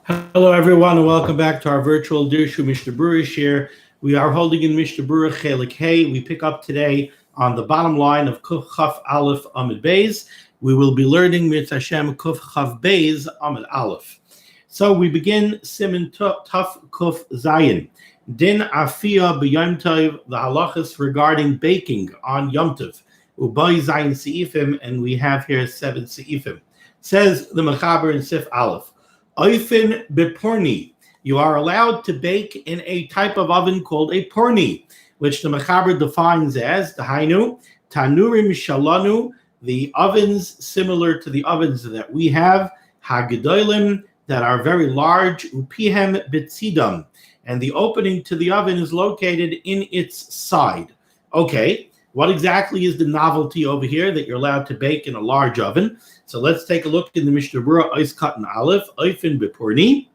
Hello, everyone, and welcome back to our virtual Dirshu Mishnah Berurah here. We are holding in Mishnah Berurah Chelik Hey. We pick up today on the bottom line of Kuf Chaf Aleph Amid Beis. We will be learning Mit Hashem Kuf Chaf Beis Amid Aleph. So we begin Siman Tuf Kuf Zayin. Din Afia B'Yom Tov, the halachas regarding baking on Yom Tov. Ubai Zayin Seifim, and we have here 7 Seifim. Says the Mechaber in Sif Aleph. Oifin beporni. You are allowed to bake in a type of oven called a porni, which the Mechaber defines as the hainu, tanurim shalanu, the ovens similar to the ovens that we have, hagedolim, that are very large, upihem betzidam, and the opening to the oven is located in its side. Okay, what exactly is the novelty over here that you're allowed to bake in a large oven? So let's take a look in the Mishnah Berurah Ois Katan Aleph Oifin Beporni.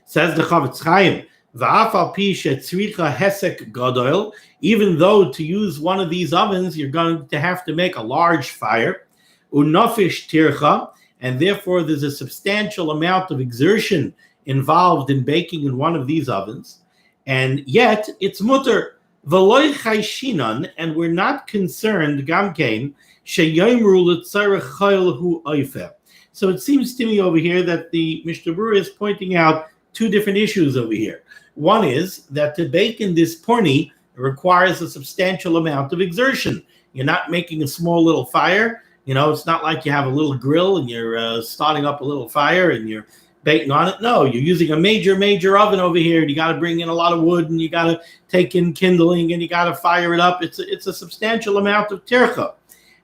Says the Chavetz Chaim, Va'afal pi shetzricha hesek gadol. Even though to use one of these ovens, you're going to have to make a large fire, unafish tircha, and therefore there's a substantial amount of exertion involved in baking in one of these ovens, and yet it's mutter. V'loy chayshinan, and we're not concerned gamkein sheyomru l'tzarech chayil hu oifer. So it seems to me over here that the Mishnah Berurah is pointing out two different issues over here. One is that to bake in this porni requires a substantial amount of exertion. You're not making a small little fire. You know, it's not like you have a little grill and you're starting up a little fire and you're baking on it. No, you're using a major oven over here. You got to bring in a lot of wood and you got to take in kindling and you got to fire it up. It's a substantial amount of tircha,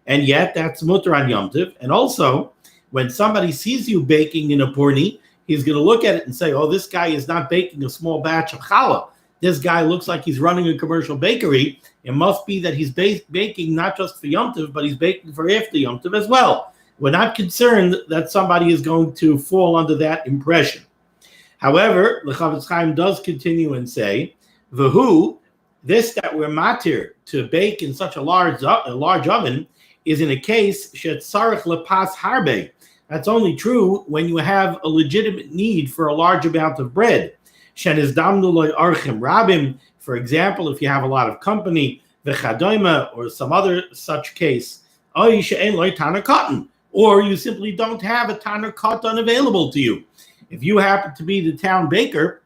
and yet that's mutter on Yom Tov. And also, when somebody sees you baking in a porni, he's going to look at it and say, "Oh, this guy is not baking a small batch of challah. This guy looks like he's running a commercial bakery. It must be that he's baking not just for Yom Tov, but he's baking for after Yom Tov as well." We're not concerned that somebody is going to fall under that impression. However, the Chavetz Chaim does continue and say, "V'hu, this that we're matir to bake in such a large oven is in a case shetzarich lepas harbe." That's only true when you have a legitimate need for a large amount of bread. Shenizdamnu loy archim rabim, for example, if you have a lot of company, v'chadoima, or some other such case, oy she'en loy tana cotton. Or you simply don't have a tanner katan available to you. If you happen to be the town baker,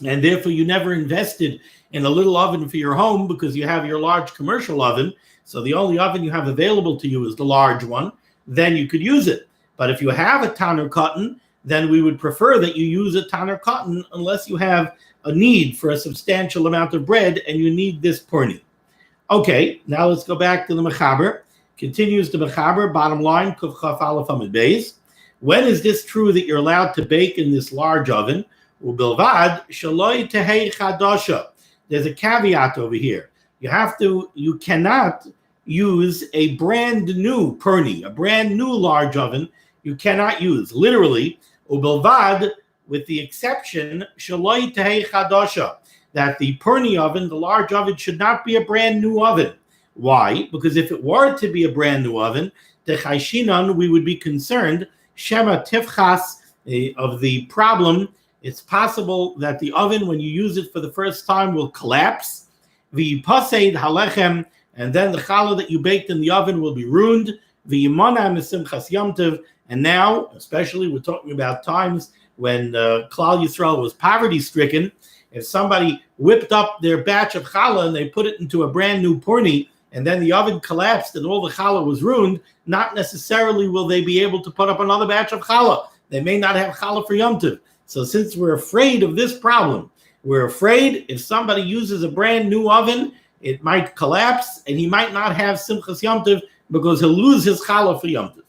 and therefore you never invested in a little oven for your home because you have your large commercial oven, so the only oven you have available to you is the large one, then you could use it. But if you have a tanner katan, then we would prefer that you use a tanner katan unless you have a need for a substantial amount of bread and you need this porni. Okay, now let's go back to the Mechaber. Continues the Mechaber, bottom line, Kuf Chaf Aleph Amid Beis. When is this true that you're allowed to bake in this large oven? Ubilvad shaloi tehei chadasha. There's a caveat over here. You cannot use a brand new porni, a brand new large oven. You cannot use, literally, ubilvad, with the exception shaloi tehei chadasha, that the porni oven, the large oven, should not be a brand new oven. Why? Because if it were to be a brand new oven, the chayshinan, we would be concerned, shema tifchas, of the problem. It's possible that the oven, when you use it for the first time, will collapse. V'yipaseid halechem, and then the challah that you baked in the oven will be ruined. V'yimana misimchas Yom Tov, and now, especially, we're talking about times when Klal Yisrael was poverty-stricken. If somebody whipped up their batch of challah and they put it into a brand new porni, and then the oven collapsed and all the challah was ruined, not necessarily will they be able to put up another batch of challah. They may not have challah for Yom Tov. So since we're afraid of this problem, we're afraid if somebody uses a brand new oven, it might collapse and he might not have Simchas Yom Tov because he'll lose his challah for Yom Tov.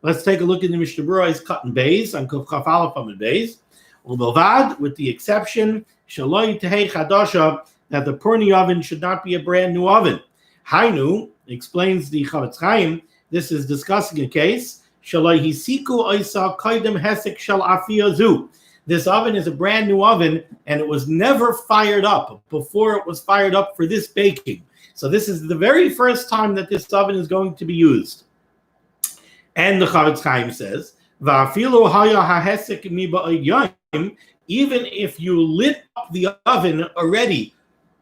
Let's take a look in the Mishnah Berurah is Katan Beis on Kuf Chaf Aleph Amid Beis. Ubelvad, with the exception, Shaloi Tehei Chadasha, that the porni oven should not be a brand new oven. Hainu, explains the Chavetz Chaim, this is discussing a case, Shalai hisiku oisa kaidem hesek shel afia zu. This oven is a brand new oven, and it was never fired up before it was fired up for this baking. So this is the very first time that this oven is going to be used. And the Chavetz Chaim says, Va'afilu haya hahesek miba'id yom, even if you lit up the oven already,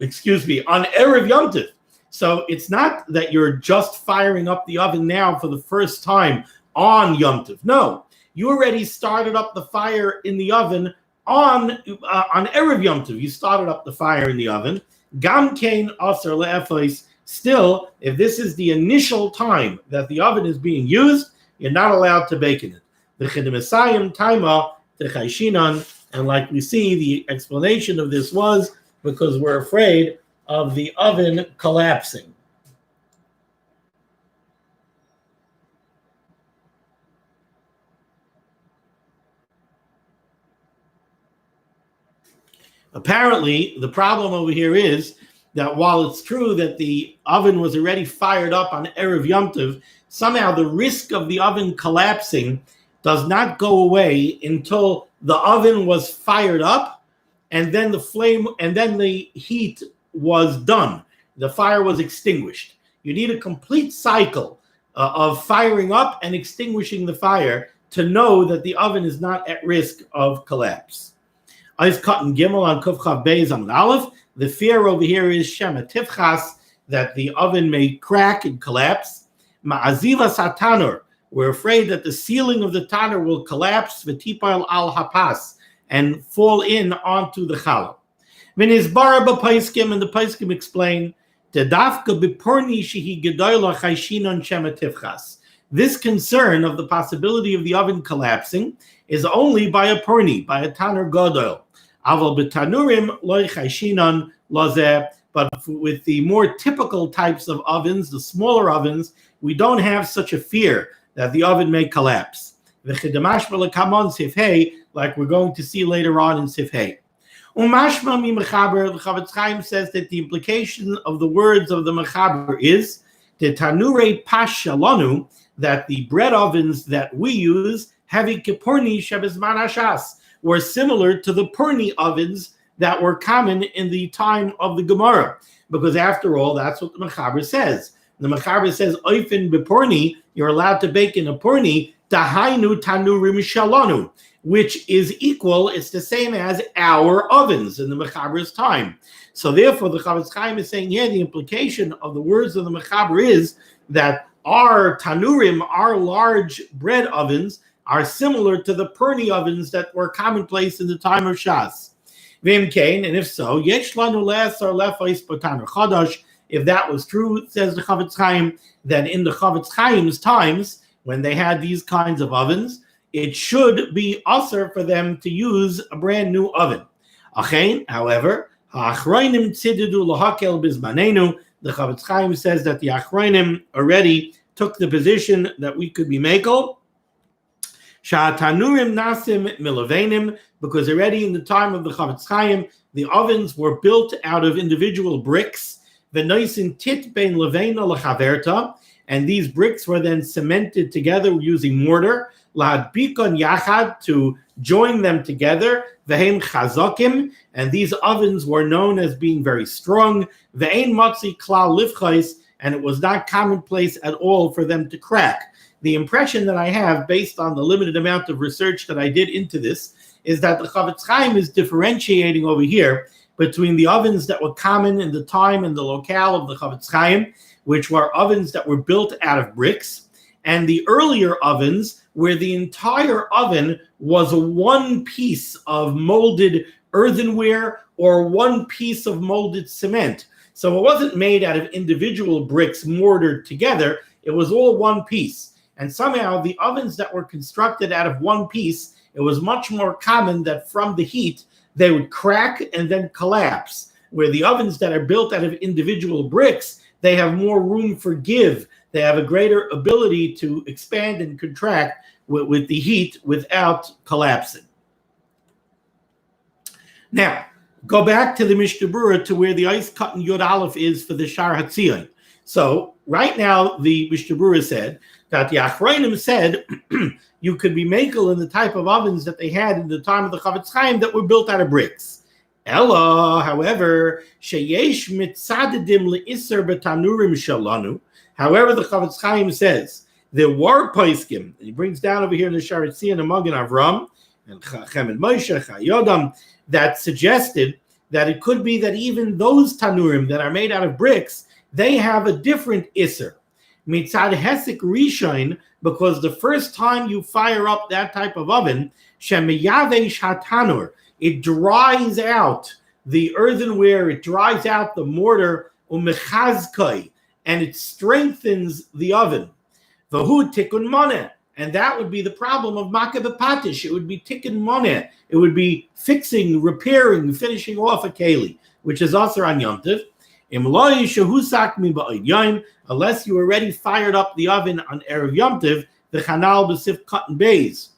on Erev Yom Tov. So it's not that you're just firing up the oven now for the first time on Yom Tov. No, you already started up the fire in the oven on Erev Yom Tov. You started up the fire in the oven. Gam kein aser le'efos. Still, if this is the initial time that the oven is being used, you're not allowed to bake in it. The Chidimisayim taima techayshinan, and like we see, the explanation of this was because we're afraid of the oven collapsing. Apparently, the problem over here is that while it's true that the oven was already fired up on Erev Yom Tov, somehow the risk of the oven collapsing does not go away until the oven was fired up and then the heat was done. The fire was extinguished. You need a complete cycle of firing up and extinguishing the fire to know that the oven is not at risk of collapse. Ice cotton gimel on kufchav beis on aleph. The fear over here is shema tifchas, that the oven may crack and collapse. Ma'aziva satanur. We're afraid that the ceiling of the tanur will collapse, v'tipal al hapas, and fall in onto the challah. V'nizbara b'paiskim, and the paiskim explain, tedafka b'porni shehi gedoyla chayshinon shema tifchas. This concern of the possibility of the oven collapsing is only by a porni, by a tanur gadol. Aval b'tanurim loy chayshinon lozeh. But with the more typical types of ovens, the smaller ovens, we don't have such a fear that the oven may collapse. Like we're going to see later on in Sif Hey. The Chavetz Chaim says that the implication of the words of the Mechaber is the tanure pashalanu, that the bread ovens that we use heavy kiporni shebizman hashas were similar to the porni ovens that were common in the time of the Gemara, because after all, that's what the Mechaber says. The Mechaber says, "Oifen beporni," you're allowed to bake in a porni, tahainu tanurim shalanu, which is equal, it's the same as our ovens in the Mechaber's time. So therefore, the Chavetz Chaim is saying, the implication of the words of the Mechaber is that our tanurim, our large bread ovens, are similar to the porni ovens that were commonplace in the time of Shas. And if so, if that was true, says the Chavetz Chaim, then in the Chavetz Chaim's times, when they had these kinds of ovens, it should be usher for them to use a brand new oven. However, the Chavetz Chaim says that the Achronim already took the position that we could be mekel, Sha'atanurim nasim milavenim, because already in the time of the Chavetz Chaim, the ovens were built out of individual bricks. V'noisin tit bein levena lechaverta, and these bricks were then cemented together using mortar. Lahadbikon yachad, to join them together. V'heim chazakim, and these ovens were known as being very strong. V'ein matzi klal livchais, and it was not commonplace at all for them to crack. The impression that I have, based on the limited amount of research that I did into this, is that the Chavetz Chaim is differentiating over here between the ovens that were common in the time and the locale of the Chavetz Chaim, which were ovens that were built out of bricks, and the earlier ovens where the entire oven was one piece of molded earthenware or one piece of molded cement. So it wasn't made out of individual bricks mortared together, it was all one piece. And somehow the ovens that were constructed out of one piece, it was much more common that from the heat, they would crack and then collapse. Where the ovens that are built out of individual bricks, they have more room for give. They have a greater ability to expand and contract with the heat without collapsing. Now, go back to the Mishnah Berurah to where the ice cut in Yod Aleph is for the Shar HaTzion. So right now, the Mishnah Berurah said that the Achronim said you could be makel in the type of ovens that they had in the time of the Chavetz Chaim that were built out of bricks. Ella, however, sheyesh mitzadadim leisser betanurim shalanu. However, the Chavetz Chaim says There were Paiskim, he brings down over here in the Sharetzi and the Magen Avram, and Chachem and Moshe, Chayodam, that suggested that it could be that even those tanurim that are made out of bricks, they have a different isser. Mitzad Hesek Rishon, because the first time you fire up that type of oven, Shemiyavesh HaTanur, it dries out the earthenware, it dries out the mortar, umechazkai, and it strengthens the oven. Vahu tikkun moneh, and that would be the problem of makeh b'patish. It would be tikkun moneh. It would be fixing, repairing, finishing off a keli, which is also on Yom Tov. Unless you already fired up the oven on Erev Yom Tov, the chanal b'sif cotton bays.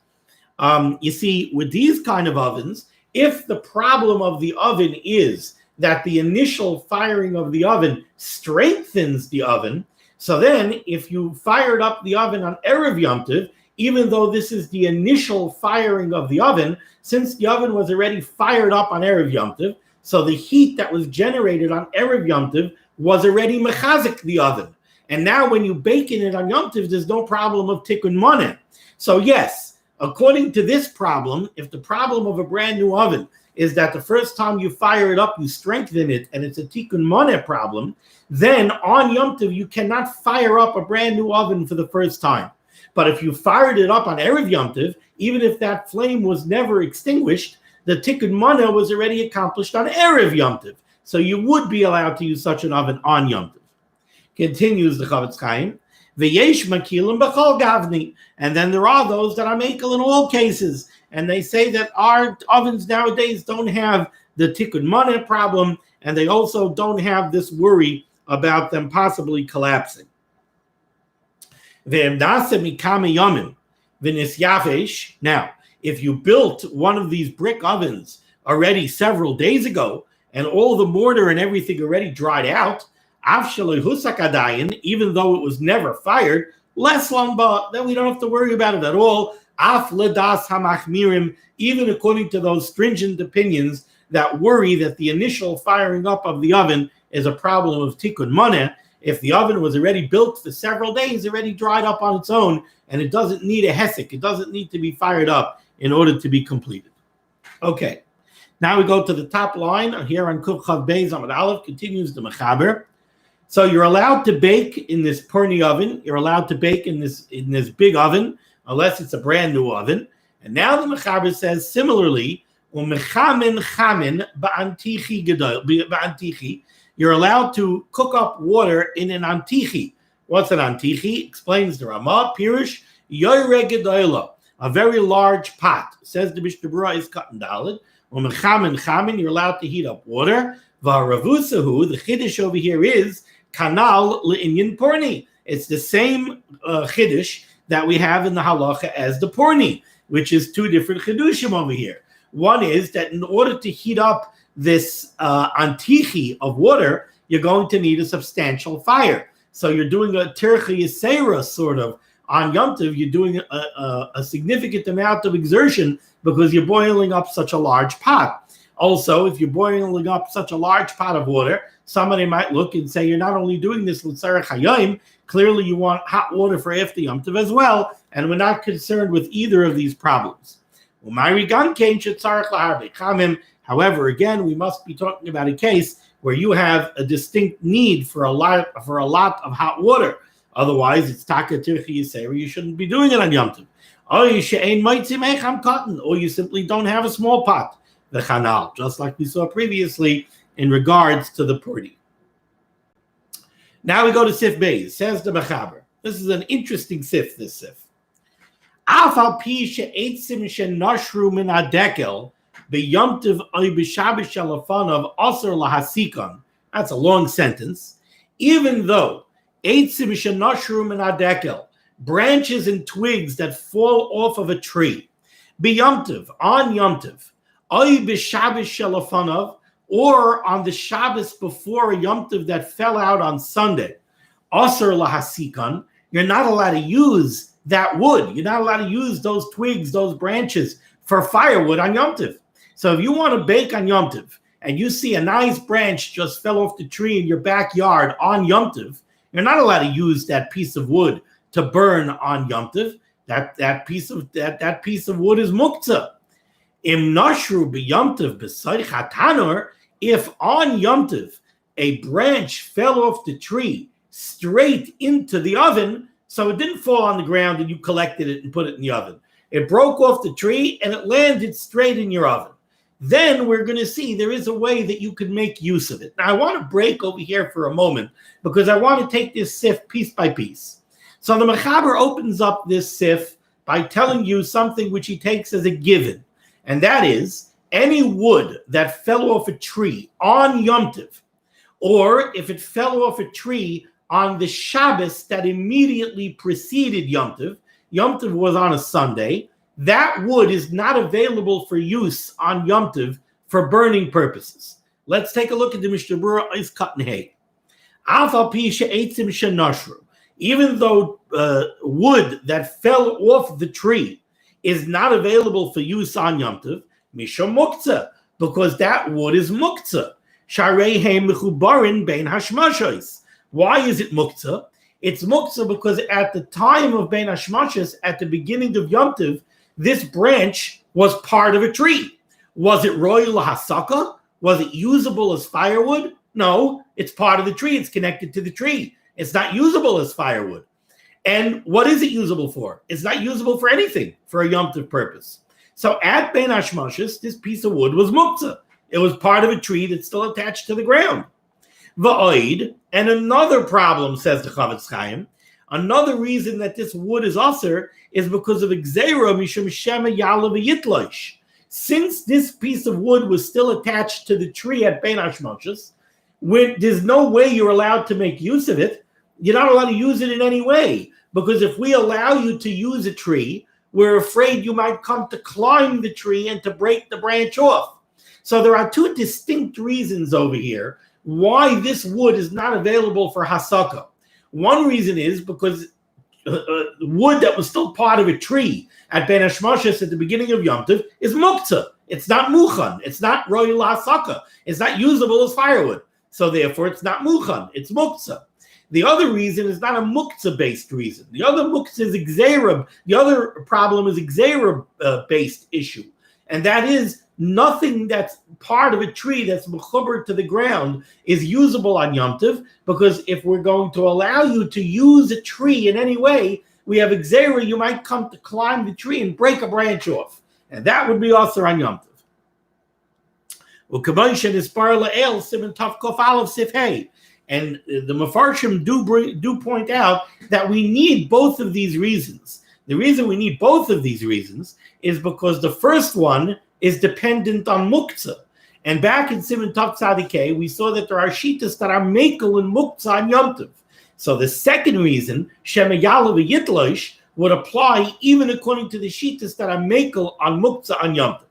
You see, with these kind of ovens, if the problem of the oven is that the initial firing of the oven strengthens the oven, so then if you fired up the oven on Erev Yom Tov, even though this is the initial firing of the oven, since the oven was already fired up on Erev Yom Tov, so the heat that was generated on Erev Yom Tov was already mechazik the oven. And now when you bake in it on Yom Tov, there's no problem of tikkun moneh. So yes, according to this problem, if the problem of a brand new oven is that the first time you fire it up, you strengthen it, and it's a tikkun moneh problem, then on Yom Tov, you cannot fire up a brand new oven for the first time. But if you fired it up on Erev Yom Tov, even if that flame was never extinguished, the tikkun moneh was already accomplished on Erev Yom Tov. So you would be allowed to use such an oven on Yom Tov. Continues the Chavetz Chaim, V'yesh makilim b'chol gavni. And then there are those that are makel in all cases. And they say that our ovens nowadays don't have the tikkun moneh problem, and they also don't have this worry about them possibly collapsing. Now, if you built one of these brick ovens already several days ago, and all the mortar and everything already dried out, even though it was never fired, then we don't have to worry about it at all. Even according to those stringent opinions that worry that the initial firing up of the oven is a problem of tikkun moneh, if the oven was already built for several days, already dried up on its own, and it doesn't need a hesek, it doesn't need to be fired up in order to be completed. Okay, now we go to the top line here on Kuf Chav Beis Amud Aleph, continues the Mechaber. So you're allowed to bake in this Perni oven, you're allowed to bake in this big oven, unless it's a brand new oven. And now the Mechaber says similarly, you're allowed to cook up water in an antichi. What's an antichi? Explains the Ramah, Pirush, Yoyre Gedoyla, a very large pot. Says the Mishnah Berurah is cut and daled. You're allowed to heat up water. V'aravusahu, the chiddush over here is kanal le'inyan porni. It's the same chiddush that we have in the halacha as the porni, which is two different chiddushim over here. One is that in order to heat up this antichi of water, you're going to need a substantial fire. So you're doing a tercha yisera sort of on Yom Tov. You're doing a significant amount of exertion because you're boiling up such a large pot. Also, if you're boiling up such a large pot of water, somebody might look and say, you're not only doing this l'tzarech hayom, clearly you want hot water for after Yom Tov as well, and we're not concerned with either of these problems. However, again, we must be talking about a case where you have a distinct need for a lot of hot water. Otherwise, it's taka tirchi yisera. You shouldn't be doing it on Yom Tov. Or you simply don't have a small pot, the chanal, just like we saw previously in regards to the purdy. Now we go to Sif Beis. Says the Mechaber. This is an interesting Sif. This Sif. Afal pi she'etzim she'nashru min hadekel. B'Yom Tov oy b'Shabbos shalafanav aser lahasikan. That's a long sentence. Even though eitzim shenashru min hadekel, branches and twigs that fall off of a tree, b'Yom Tov, on Yom Tov, oy b'Shabbos shalafanav, or on the Shabbos before a Yom Tov that fell out on Sunday, aser lahasikan, you're not allowed to use that wood. You're not allowed to use those twigs, those branches for firewood on Yom Tov. So if you want to bake on Yom Tov and you see a nice branch just fell off the tree in your backyard on Yom Tov, you're not allowed to use that piece of wood to burn on Yom Tov, that piece of wood is muktzah. Im nashru b'Yom Tov b'soich hatanor, if on Yom Tov a branch fell off the tree straight into the oven, so it didn't fall on the ground and you collected it and put it in the oven. It broke off the tree and it landed straight in your oven. Then we're going to see there is a way that you can make use of it. Now, I want to break over here for a moment because I want to take this sif piece by piece. So the Mechaber opens up this sif by telling you something which he takes as a given, and that is any wood that fell off a tree on Yom Tov, or if it fell off a tree on the Shabbos that immediately preceded Yom Tov. Yom Tov was on a Sunday. That wood is not available for use on Yom Tov for burning purposes. Let's take a look at the Mishnah Berurah is cut in hay. Even though wood that fell off the tree is not available for use on Yom Tov, Misha Muktzah, because that wood is Muktzah. Why is it Muktzah? It's Muktzah because at the time of Bein Hashmashos, at the beginning of Yom Tov, this branch was part of a tree. Was it royal hasaka? Was it usable as firewood? No, it's part of the tree. It's connected to the tree. It's not usable as firewood. And what is it usable for? It's not usable for anything for a Yom Tov purpose. So at Bein Hashmashos, this piece of wood was muktzah. It was part of a tree that's still attached to the ground. Va'oid, and another problem, says the Chavetz Chaim, another reason that this wood is usher is because of Gzeira mishum shema yala v'yitlosh. Since this piece of wood was still attached to the tree at Bein Hashmashos, when there's no way you're allowed to make use of it, you're not allowed to use it in any way. Because if we allow you to use a tree, we're afraid you might come to climb the tree and to break the branch off. So there are two distinct reasons over here why this wood is not available for hasaka. One reason is because wood that was still part of a tree at Bein Hashmashos at the beginning of Yom Tov is muktzah. It's not muchan. It's not royal hasaka. It's not usable as firewood. So therefore, it's not muchan. It's muktzah. The other reason is not a muktzah-based reason. The other muktzah is gzeira. The other problem is a gzeira-based issue, and that is nothing that's part of a tree that's mechuber to the ground is usable on Yom Tov, because if we're going to allow you to use a tree in any way, we have a gzeira, you might come to climb the tree and break a branch off, and that would be also on Yom Tov. And the Mefarshim do point out that we need both of these reasons. The reason we need both of these reasons is because the first one is dependent on muktzah. And back in Siman Tov Tzadikei, we saw that there are shitas that are mekel and muktzah on Yom Tov. So the second reason, Shema Yala v'Yitlosh, would apply even according to the shitas that are mekel on muktzah on Yom Tov.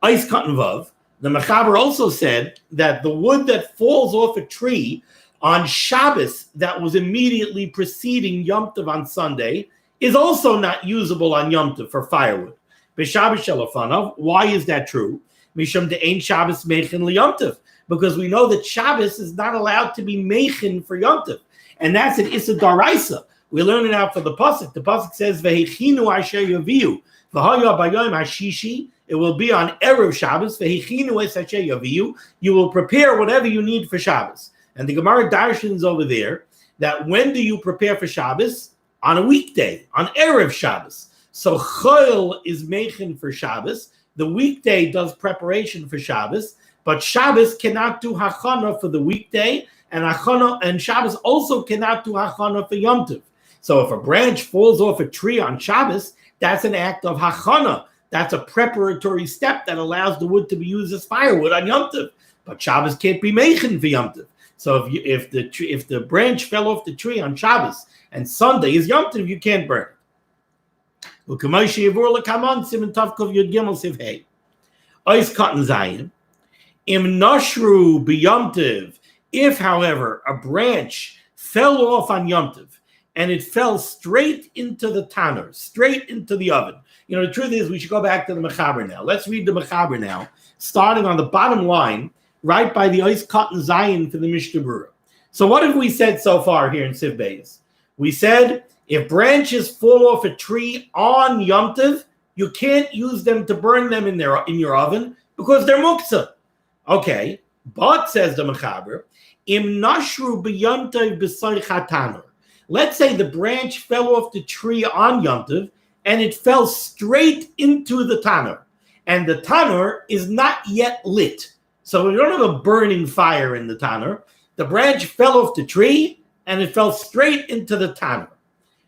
Eis Katan Vav, the Mechaber also said that the wood that falls off a tree on Shabbos that was immediately preceding Yom Tov on Sunday is also not usable on Yom Tov for firewood. B'Shabbos Shalafanav, why is that true? Mishum de'ein Shabbos meichin liyom tov, because we know that Shabbos is not allowed to be meichin for Yom Tov, and that's an Issa Daraisa. We learn it out for the pasuk. The pasuk says v'hechinu asher yaviu v'haya b'yom hashishi. It will be on erev Shabbos. V'hechinu es asher yaviu. You will prepare whatever you need for Shabbos. And the Gemara darshans over there that when do you prepare for Shabbos? On a weekday, on erev Shabbos. So Chol is meichin for Shabbos. The weekday does preparation for Shabbos, but Shabbos cannot do hachana for the weekday, and Shabbos also cannot do hachana for Yom Tov. So if a branch falls off a tree on Shabbos, that's an act of hachana. That's a preparatory step that allows the wood to be used as firewood on Yom Tov. But Shabbos can't be meichin for Yom Tov. So if the branch fell off the tree on Shabbos and Sunday is Yom Tov, you can't burn it. If, however, a branch fell off on Yom Tov and it fell straight into the tanner, straight into the oven. You know, the truth is we should go back to the Mechaber now. Let's read the Mechaber now, starting on the bottom line, right by the Ois Cotton Zion for the Mishnah Berurah. So what have we said so far here in Siv Beis? We said If branches fall off a tree on Yom Tov, you can't use them to burn them in your oven because they're muktzah. Okay, but says the Mechaber, im nashru b'Yom Tov b'soich tanur. Let's say the branch fell off the tree on Yom Tov and it fell straight into the tanur, and the tanur is not yet lit. So we don't have a burning fire in the tanur. The branch fell off the tree and it fell straight into the tanur.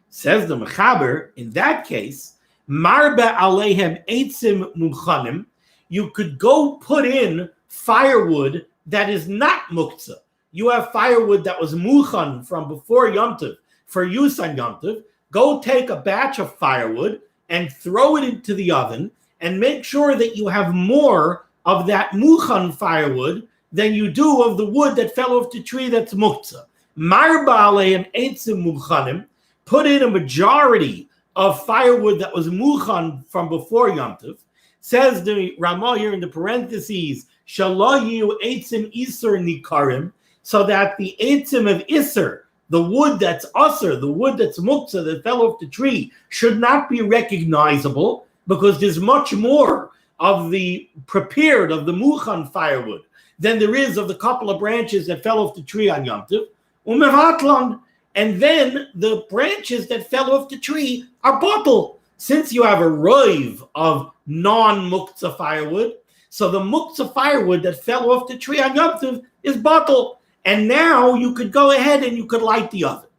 Says the Mechaber, in that case, marba alehem eitzim muchanim, you could go put in firewood that is not muktzah. You have firewood that was muchan from before Yom Tov for use on Yom Tov. Go take a batch of firewood and throw it into the oven and make sure that you have more of that muchan firewood than you do of the wood that fell off the tree that's muktzah. Marba alehem eitzim muchanim, put in a majority of firewood that was muchan from before Yom Tov. Says the Ramah here in the parentheses, shalayu eitzim iser nikarim, so that the eitzim of iser, the wood that's usher, the wood that's muktzah that fell off the tree, should not be recognizable because there's much more of the prepared, of the muchan firewood than there is of the couple of branches that fell off the tree on Yom Tov. Umevatlan, and then the branches that fell off the tree are bottled. Since you have a roiv of non-muktzah firewood, so the muktzah firewood that fell off the tree on Yom Tov is bottled. And now you could go ahead and you could light the oven.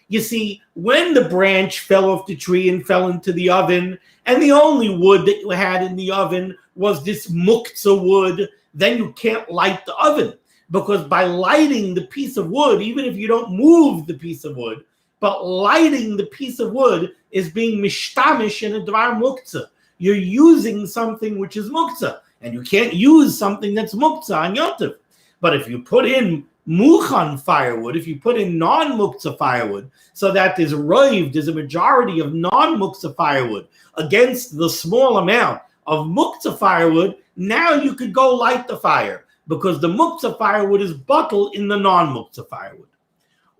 You see, when the branch fell off the tree and fell into the oven, and the only wood that you had in the oven was this muktzah wood, then you can't light the oven. Because by lighting the piece of wood, even if you don't move the piece of wood, but lighting the piece of wood is being mishtamish in a dvar muktzah. You're using something which is muktzah, and you can't use something that's muktzah on Yom Tov. But if you put in muchan firewood, if you put in non-muktzah firewood, so that there's a majority of non-muktzah firewood against the small amount of muktzah firewood, now you could go light the fire, because the muktzah firewood is bottled in the non-muktzah firewood.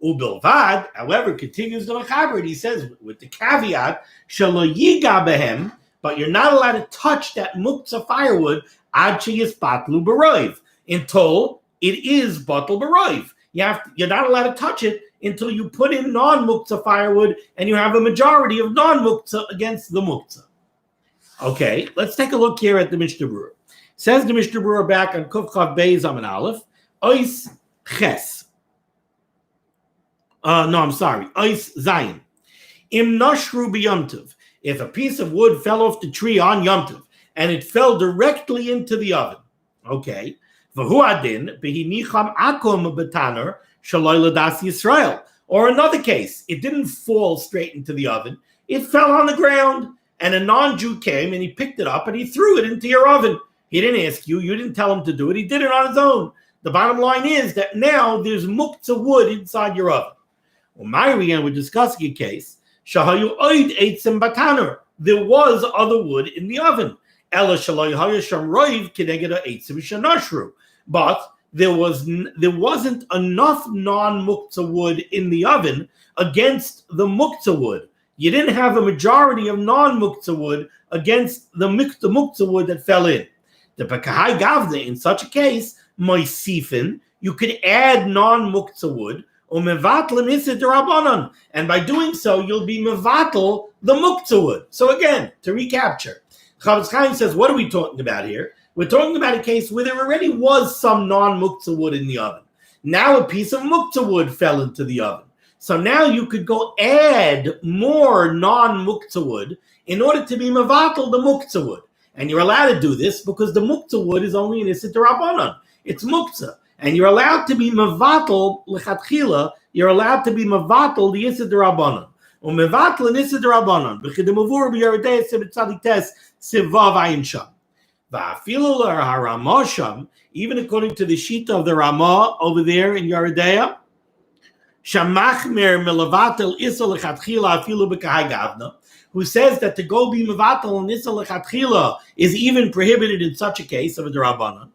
Ubilvad, however, continues the Mechaber, he says, with the caveat, shelo yiga behem, but you're not allowed to touch that muktzah firewood ad sheyispatlu b'roiv, until it is bottled b'roiv. You're not allowed to touch it until you put in non-muktzah firewood and you have a majority of non-muktzah against the muktzah. Okay, let's take a look here at the Mishnah Berurah. Says the Mishnah Berurah back on Kuf Chav Beis Amin Aleph, Ois Ches. Ois Zayin. Im Nashru b'Yom Tov. If a piece of wood fell off the tree on Yom Tov and it fell directly into the oven, okay, V'hu adin b'hi nicham akum b'taner shaloi l'das Yisrael. Or another case, it didn't fall straight into the oven, it fell on the ground, and a non-Jew came and he picked it up and he threw it into your oven. He didn't ask you, you didn't tell him to do it, he did it on his own. The bottom line is that now there's muktzah wood inside your oven. Well, Myrian would discuss a case, shahayu oid eitzim bataner. There was other wood in the oven. Ela shaloi hayasham roiv kineged eitzim shanashru. But there wasn't enough non-muktzah wood in the oven against the muktzah wood. You didn't have a majority of non-muktzah wood against the muktzah wood that fell in. The Pekahai Gavne, in such a case, moisifin, you could add non-muktzah wood, and by doing so, you'll be mevatel the muktzah wood. So again, to recapture, Chavetz Chaim says, what are we talking about here? We're talking about a case where there already was some non-muktzah wood in the oven. Now a piece of muktzah wood fell into the oven. So now you could go add more non-muktzah wood in order to be mevatel the muktzah wood. And you're allowed to do this because the muktzah wood is only an isid d'Rabbanan. It's muktzah. And you're allowed to be mevatel l'chatchila, you're allowed to be mevatel the isid d'Rabbanan. Mevatel an isid d'Rabbanan. B'chidemavur b'yaredei sebetzadik tes sivav ayin sham. Even according to the Shita of the Ramah over there in Yeridea, who says that to go be mevatel and issa lechatchila is even prohibited in such a case of a D'Rabbanan.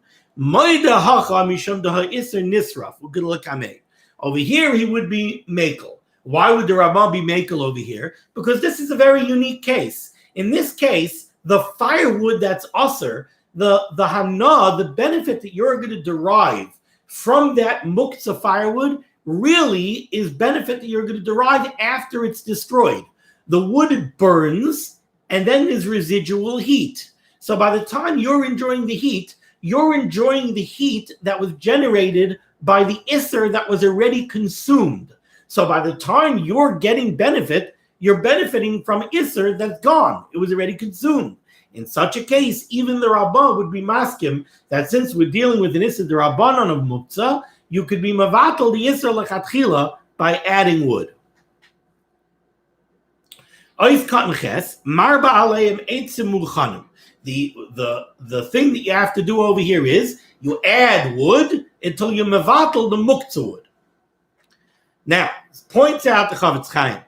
Over here he would be mekel. Why would the Rabban be makel over here? Because this is a very unique case. In this case, the firewood that's usher, the hana, the benefit that you're going to derive from that muktzah firewood really is benefit that you're going to derive after it's destroyed. The wood burns, and then there's residual heat. So by the time you're enjoying the heat that was generated by the isser that was already consumed. So by the time you're getting benefit, you're benefiting from isser that's gone. It was already consumed. In such a case, even the Rabbah would be maskim that since we're dealing with an isser the Rabbanon of muktzah, you could be mavatal the isser lechatchila by adding wood. The thing that you have to do over here is you add wood until you mevatel the muktzah wood. Now, points out the Chavetz Chaim,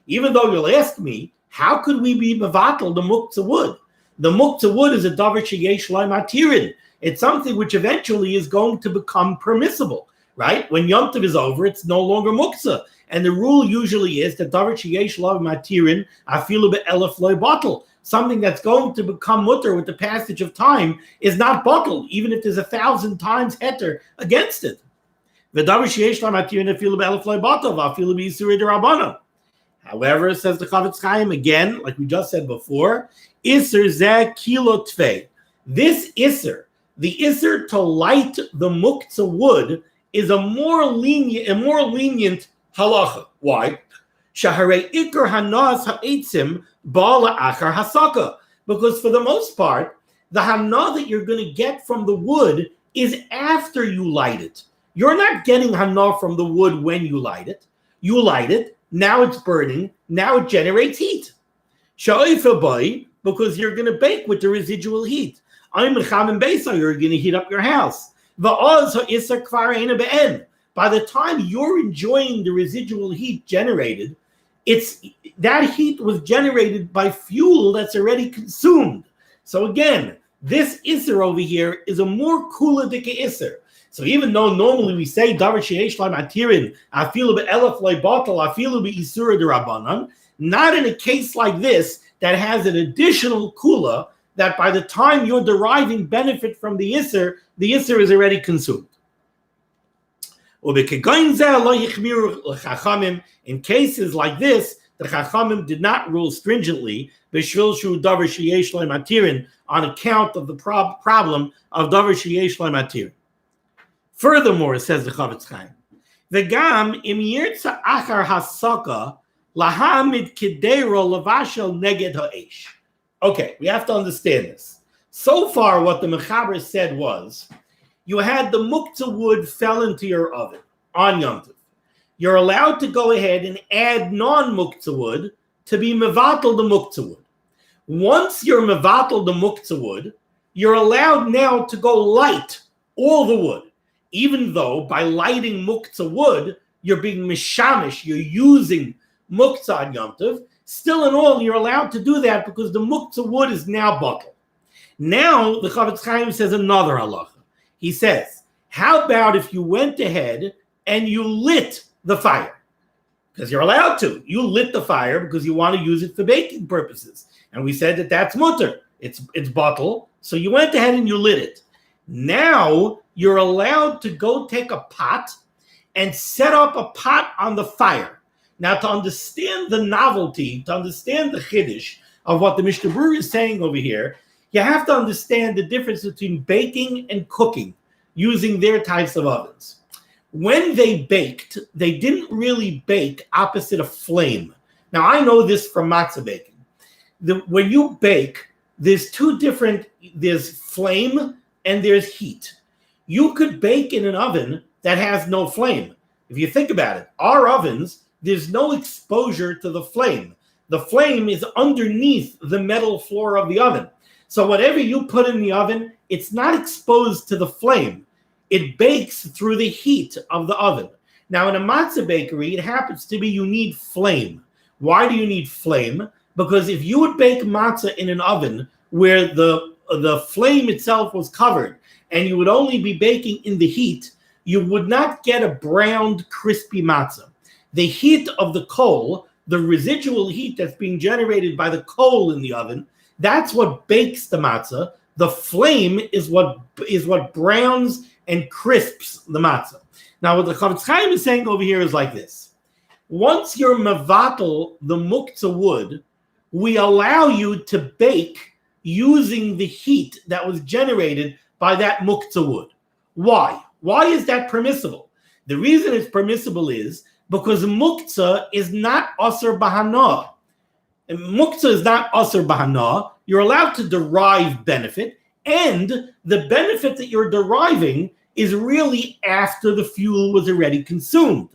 even though you'll ask me, how could we be mevatel the muktzah wood? The muktzah wood is a davar sheyesh lo matirin. It's something which eventually is going to become permissible, right? When Yom Tov is over, it's no longer muktzah. And the rule usually is that davar sheyesh lo matirin afilu be'elef lo bottle. Something that's going to become mutter with the passage of time is not bottled, even if there's 1,000 times heter against it. However, says the Chavetz Chaim again, like we just said before, Isser zeh kilo tvei. This Isser, the Isser to light the muktzah wood, is a more lenient halacha. Why? Shaharei ikar hanas ha'etzim bala achar hasaka. Because for the most part, the hana that you're going to get from the wood is after you light it. You're not getting hana from the wood when you light it. You light it, now it's burning, now it generates heat. Sha'oifa boy, because you're going to bake with the residual heat. I'm mechavim beisa, you're going to heat up your house. Va'oz ha'isar kvar eina be'en. By the time you're enjoying the residual heat generated, that heat was generated by fuel that's already consumed. So again, this isser over here is a more kula dika isser. So even though normally we say davar sheyesh lo matirin afilu be'elef lo bottle afilu be'isura d'Rabbanan, not in a case like this that has an additional kula that by the time you're deriving benefit from the isser is already consumed. In cases like this, the Chachamim did not rule stringently on account of the problem of davar sheyesh lo matirin. Furthermore, says the Chavetz Chaim, v'gam im yirtza achar hasaka lahamid kidero lavashel neged ha'esh. Okay, we have to understand this. So far, what the Mechaber said was, you had the muktzah wood fell into your oven on Yom Tov. You're allowed to go ahead and add non-muktzah wood to be mevatel the muktzah wood. Once you're mevatel the muktzah wood, you're allowed now to go light all the wood. Even though by lighting muktzah wood, you're being mishamish, you're using muktzah on Yom Tov, still in all, you're allowed to do that because the muktzah wood is now bottled. Now, the Chavetz Chaim says another halacha. He says, how about if you went ahead and you lit the fire? Because you're allowed to. You lit the fire because you want to use it for baking purposes. And we said that that's mutter. It's bottled. So you went ahead and you lit it. Now, you're allowed to go take a pot and set up a pot on the fire. Now, to understand the novelty, to understand the chiddush of what the Mishnah Berurah is saying over here, you have to understand the difference between baking and cooking using their types of ovens. When they baked, they didn't really bake opposite a flame. Now, I know this from matzah baking. When you bake, there's there's flame and there's heat. You could bake in an oven that has no flame. If you think about it, our ovens, there's no exposure to the flame. The flame is underneath the metal floor of the oven. So whatever you put in the oven, it's not exposed to the flame. It bakes through the heat of the oven. Now, in a matzah bakery, it happens to be you need flame. Why do you need flame? Because if you would bake matzah in an oven where the flame itself was covered and you would only be baking in the heat, you would not get a browned, crispy matzah. The heat of the coal, the residual heat that's being generated by the coal in the oven, that's what bakes the matzah. The flame is what browns and crisps the matzah. Now, what the Chavetz Chaim is saying over here is like this. Once you're mevatel the muktzah wood, we allow you to bake using the heat that was generated by that muktzah wood. Why? Why is that permissible? The reason it's permissible is because muktzah is not asur b'hana. Muktzah is not asur b'hana. You're allowed to derive benefit, and the benefit that you're deriving is really after the fuel was already consumed.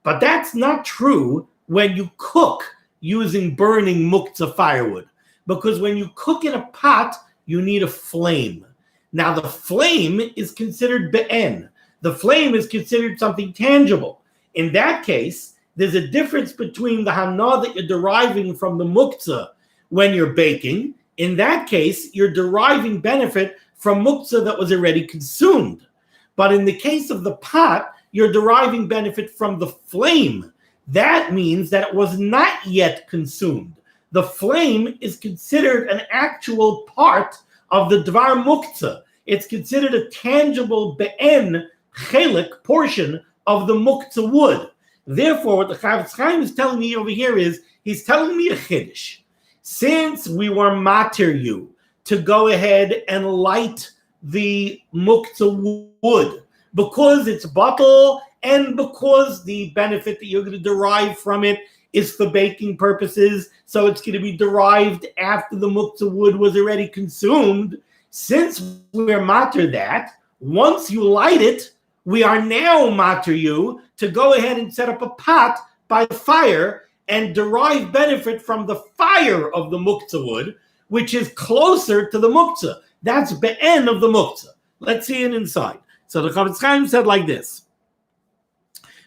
But that's not true when you cook using burning muktzah firewood, because when you cook in a pot, you need a flame. Now, the flame is considered be'en. The flame is considered something tangible. In that case, there's a difference between the hana that you're deriving from the muktzah when you're baking. In that case, you're deriving benefit from muktzah that was already consumed. But in the case of the pot, you're deriving benefit from the flame. That means that it was not yet consumed. The flame is considered an actual part of the dvar muktzah. It's considered a tangible be'en chelik portion of the muktzah wood. Therefore, what the Chavetz Chaim is telling me over here is, he's telling me a chiddush. Since we were matir you to go ahead and light the muktzah wood, because it's bottle and because the benefit that you're going to derive from it is for baking purposes, so it's going to be derived after the muktzah wood was already consumed. Since we're matir that, once you light it, we are now matir you to go ahead and set up a pot by fire and derive benefit from the fire of the muktzah wood, which is closer to the muktzah. That's be'en of the muktzah. Let's see it inside. So the Chavetz Chaim said like this: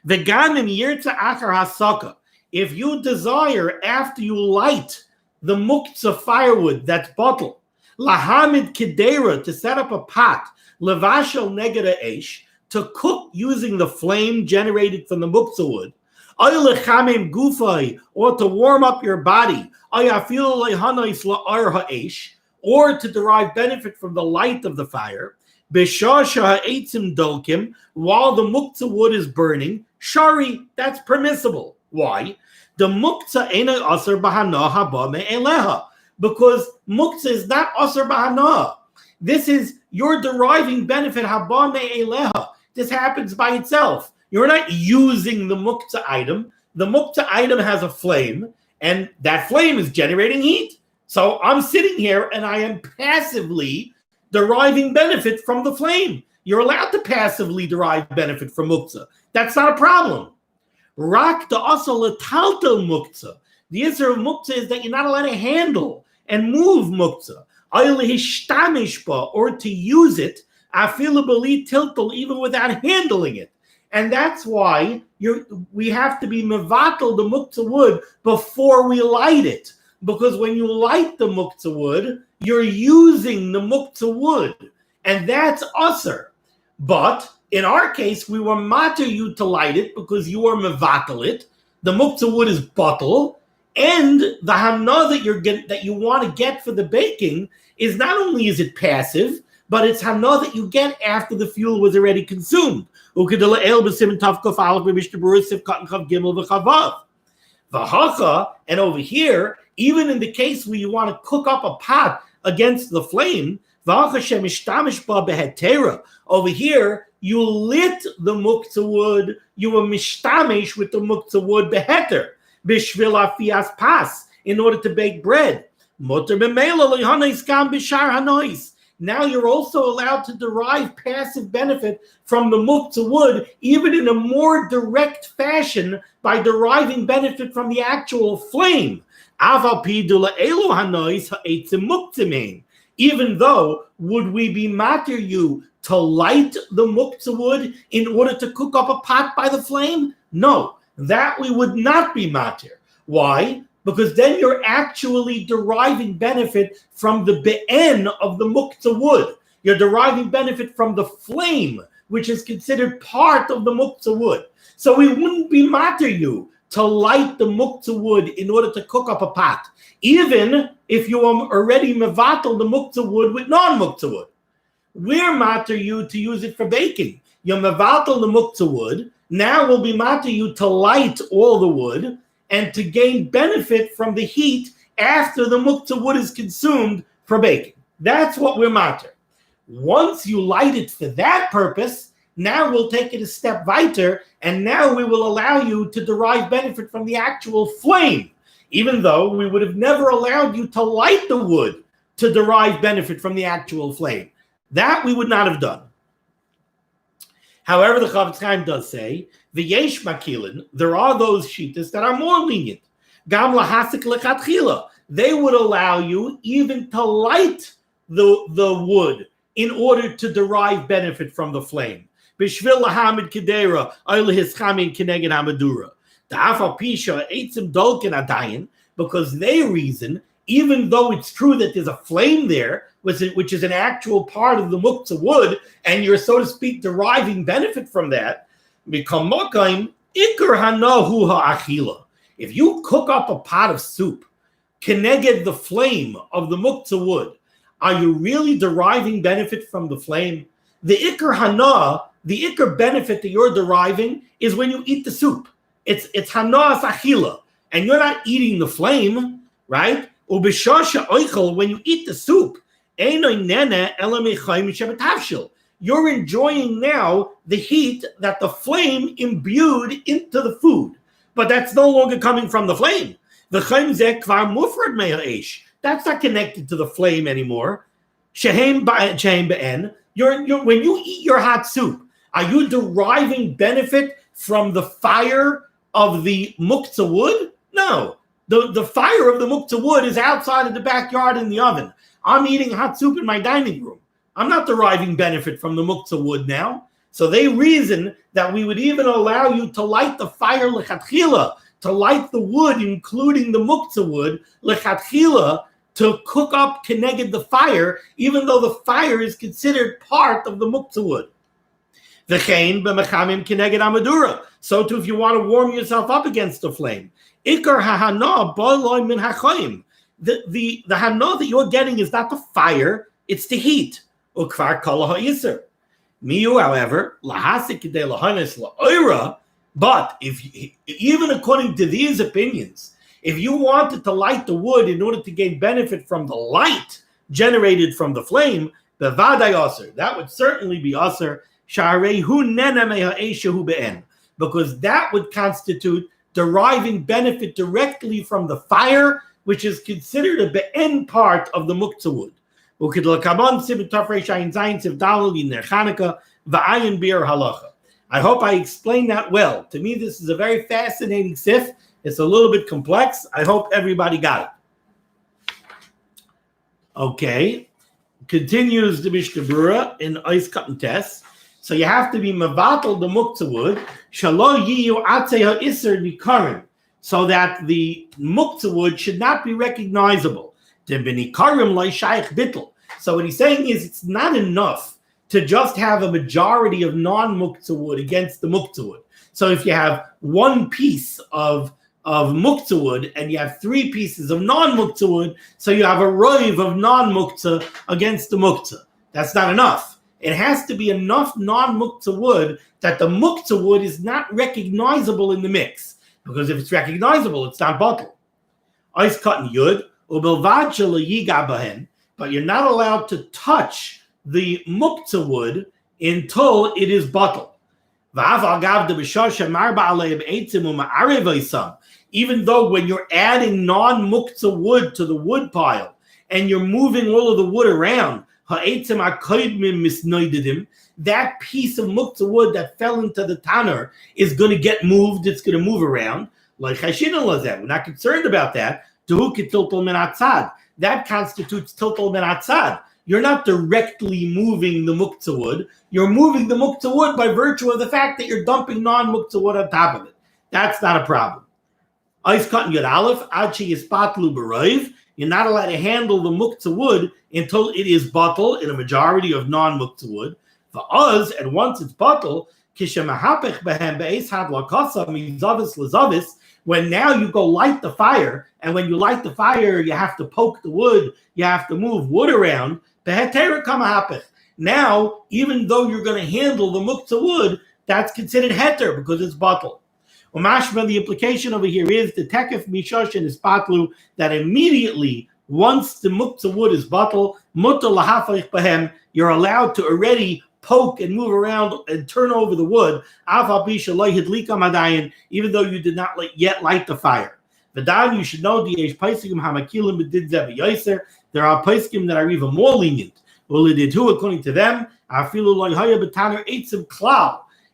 V'ganim yirtza achar hasaka. If you desire, after you light the muktzah firewood, that's bottle, lahamid kedera, to set up a pot, levashel neged eish, to cook using the flame generated from the muktzah wood, or to warm up your body, or to derive benefit from the light of the fire, while the muktzah wood is burning, shari, that's permissible. Why? The muktzah ain't asur b'hana haba me'eleha, because muktzah is not asur b'hana. This is, you're deriving benefit haba me'eleha. This happens by itself. You're not using the muktzah item. The muktzah item has a flame, and that flame is generating heat. So I'm sitting here and I am passively deriving benefit from the flame. You're allowed to passively derive benefit from muktzah. That's not a problem. Rak the asal letaltel muktzah. The issue of muktzah is that you're not allowed to handle and move muktzah, or to use it, even without handling it. And that's why we have to be mevatel the muktzah wood before we light it. Because when you light the muktzah wood, you're using the muktzah wood. And that's asur. But in our case, we were matir you to light it because you are mevatel it. The muktzah wood is bottle. And the hana that you want to get for the baking is not only is it passive, but it's hana that you get after the fuel was already consumed. And over here, even in the case where you want to cook up a pot against the flame, over here, you lit the muktzah wood, you were mishtamish with the muktzah wood beheter, bishvil afias pas, in order to bake bread. Now you're also allowed to derive passive benefit from the muktzah wood, even in a more direct fashion, by deriving benefit from the actual flame. Even though, would we be matir you to light the muktzah wood in order to cook up a pot by the flame? No, that we would not be matir. Why? Because then you're actually deriving benefit from the be'en of the muktzah wood. You're deriving benefit from the flame, which is considered part of the muktzah wood. So we wouldn't be matter you to light the muktzah wood in order to cook up a pot, even if you are already mevatel the muktzah wood with non-muktzah wood. We're matter you to use it for baking. You're mevatel the muktzah wood. Now we'll be matter you to light all the wood and to gain benefit from the heat after the muktzah wood is consumed for baking. That's what we're matter. Once you light it for that purpose, now we'll take it a step weiter, and now we will allow you to derive benefit from the actual flame, even though we would have never allowed you to light the wood to derive benefit from the actual flame. That we would not have done. However, the Chavetz Chaim does say, v'yesh makilin, there are those shittas that are more lenient. Gam lahasik lechatchila, they would allow you even to light the wood in order to derive benefit from the flame. Bishvil lahamid kedera, oil hischamin keneged hamadura. Ta'afal pisha eitzim dolken adayin, because they reason, even though it's true that there's a flame there, which is an actual part of the muktzah wood, and you're, so to speak, deriving benefit from that, if you cook up a pot of soup, keneged the flame of the muktzah wood, are you really deriving benefit from the flame? The ikar hana, the ikar benefit that you're deriving is when you eat the soup. It's hana achila, and you're not eating the flame, right? Ubishasha oichel, when you eat the soup, you're enjoying now the heat that the flame imbued into the food, but that's no longer coming from the flame. That's not connected to the flame anymore. When you eat your hot soup, are you deriving benefit from the fire of the muktzah wood? No. The fire of the muktzah wood is outside of the backyard in the oven. I'm eating hot soup in my dining room. I'm not deriving benefit from the muktzah wood now. So they reason that we would even allow you to light the fire lechatchila, to light the wood, including the muktzah wood, lechatchila, to cook up keneged the fire, even though the fire is considered part of the muktzah wood. V'chein b'mechamim keneged amadura. So too, if you want to warm yourself up against the flame, ikar hahana b'loy min hachayim. The hana that you're getting is not the fire, it's the heat. Ukvar kol ha'yisr. Miyu, however, lahasik k'dei lahanis la'oira. But if even according to these opinions, if you wanted to light the wood in order to gain benefit from the light generated from the flame, the vaday aser, that would certainly be aser. Sha'arehu nena me'ha'eshehu be'en, because that would constitute deriving benefit directly from the fire, which is considered a be'en part of the muktzah wood. I hope I explained that well. To me, this is a very fascinating sif. It's a little bit complex. I hope everybody got it. Okay. Continues the Mishnah Berurah in Eis Katan Tes. So you have to be mevatel the muktzah wood, shalo yiyu atzei ha'isr nikarim, so that the muktzah wood should not be recognizable. So what he's saying is it's not enough to just have a majority of non-muktzah wood against the muktzah wood. So if you have one piece of muktzah wood and you have three pieces of non-muktzah wood, so you have a roiv of non-muktzah against the muktzah. That's not enough. It has to be enough non-muktzah wood that the muktzah wood is not recognizable in the mix. Because if it's recognizable, it's not bottled. Ice cut and yud, but you're not allowed to touch the muktzah wood until it is bottled. Even though when you're adding non-muktzah wood to the wood pile and you're moving all of the wood around, that piece of muktzah wood that fell into the tanner is going to get moved. It's going to move around. Like we're not concerned about that. That constitutes tiltal min atzad. You're not directly moving the muktzah wood. You're moving the muktzah wood by virtue of the fact that you're dumping non-muktzah wood on top of it. That's not a problem. Ice cotton yud aleph achi yispatlu b'roiv. You're not allowed to handle the muktzah wood until it is bottled in a majority of non-muktzah wood. For us, and once it's bottle, when now you go light the fire, and when you light the fire, you have to poke the wood, you have to move wood around. Now, even though you're going to handle the muktzah wood, that's considered heter because it's bottle. Umashma, the implication over here is the tekef mishosh and ispatlu, that immediately once the muktzah wood is bottle, mutal lahafich bahem, you're allowed to already poke and move around and turn over the wood, even though you did not yet light the fire. V'dan, you should know there are poskim that are even more lenient. According to them,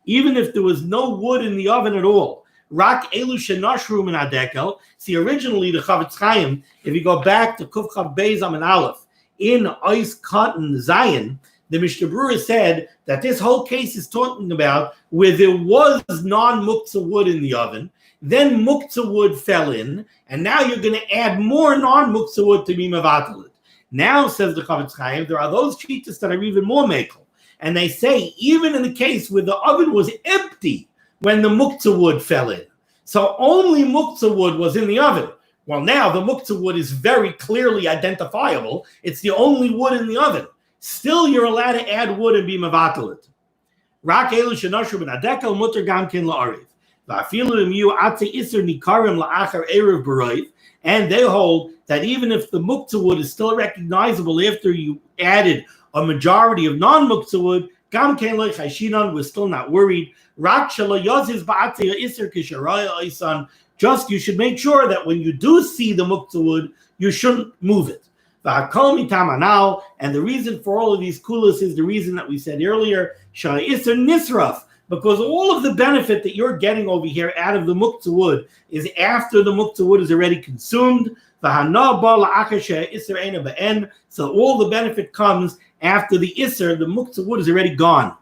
even if there was no wood in the oven at all. Rak elu shenashru min hadekel. See, originally the Chavetz Chaim, if you go back to Kuf Chav Beis Amin Aleph, in Ois Cotton Zion, the Mishnah Berurah said that this whole case is talking about where there was non-muktzah wood in the oven, then muktzah wood fell in, and now you're going to add more non-muktzah wood to be mevatalit. Now, says the Chavetz Chaim, there are those cheetahs that are even more mekel, and they say even in the case where the oven was empty when the muktzah wood fell in, so only muktzah wood was in the oven. Well, now the muktzah wood is very clearly identifiable. It's the only wood in the oven. Still, you're allowed to add wood and be mevatalit. Rak elu shenashru ben hadekel muter gam kin la'ariv. Va'afilu imu atze iser nikarim la'achar erev b'roiv. And they hold that even if the muktzah wood is still recognizable after you added a majority of non-muktzah wood, gam kin le'chashinan, we're still not worried. Rak shelo yoziz ba'atze iser kisharaya oisan. Just you should make sure that when you do see the muktzah wood, you shouldn't move it. And the reason for all of these kulas is the reason that we said earlier, nisraf, because all of the benefit that you're getting over here out of the muktzah wood is after the muktzah wood is already consumed. So all the benefit comes after the iser, the muktzah wood is already gone.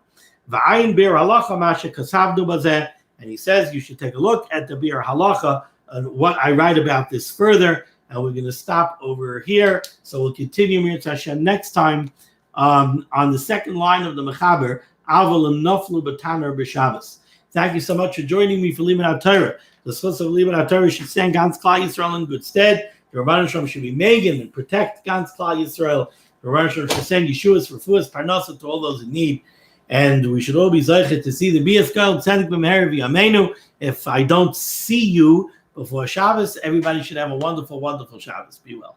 And he says you should take a look at the Bir Halacha and what I write about this further. And we're going to stop over here. So we'll continue Mirz Hashem next time on the second line of the Mechaber, Aval and Noflu B'Taner B'Shabbos. Thank you so much for joining me for limud HaTorah. The schus of limud HaTorah should stand Gans Klal Yisrael in good stead. The Rabbanan Shalom should be Megan and protect Gans Klal Yisrael. The Rabbanan Shalom should send Yeshua's Refuas Parnasa to all those in need. And we should all be zeichet to see the Bias Gal Tzadik B'Meher V'Yameinu. If I don't see you before Shabbos, everybody should have a wonderful, wonderful Shabbos. Be well.